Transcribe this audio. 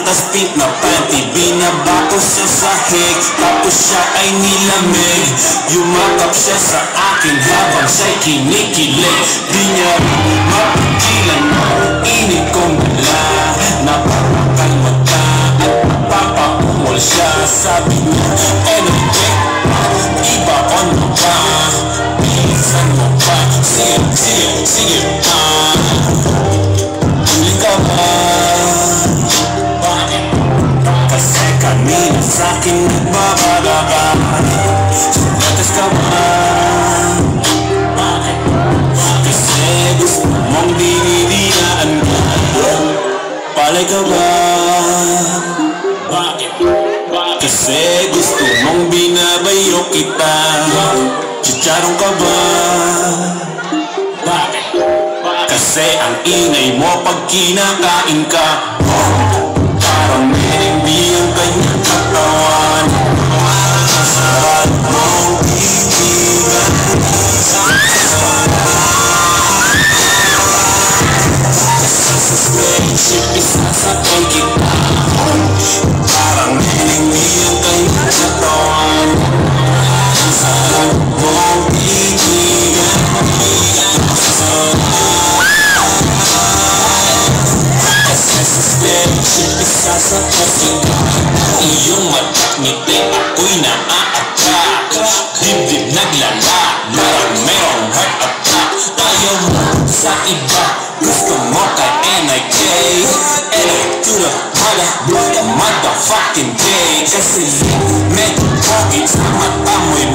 tas pink na panty. Binaba ko sa sahig, tapos siya ay nilamig. Yumakap siya sa akin habang siya'y kinikilig. Di niya mapigilan ang init kong dala. Napapakalmata at napapaumol siya. Sabi niya, energy, iba on mo ba? Bilisan mo ba? Sige, sige, sige pa. Huli ka ba? Bakit? Kasi kanina sa'kin nagbabagaba. Sulatas ka ba? Bakit? Kasi gusto mong dinidinaan ka. Palay ka ba? Bakit? Kasi gusto mong binabayo kita. Chicharong ka ba? Bakit? Kasi ang ingay mo pag kinakain ka. Parang hindi ang kanyang katawan. Sarap mong ibigan. Sa spaceship isasakay kita. Parang hindi ang kanyang katawan. Sarap mong ibigan. Isasakay kita. Iyong mata't ngiti ako'y naa-attract. Dibdib naglala, merong heart attack. Ayaw mo sa iba, gusto mo kay NIK. NIK to the motherfucking day. Kasi medyo pogi sa mata mo'y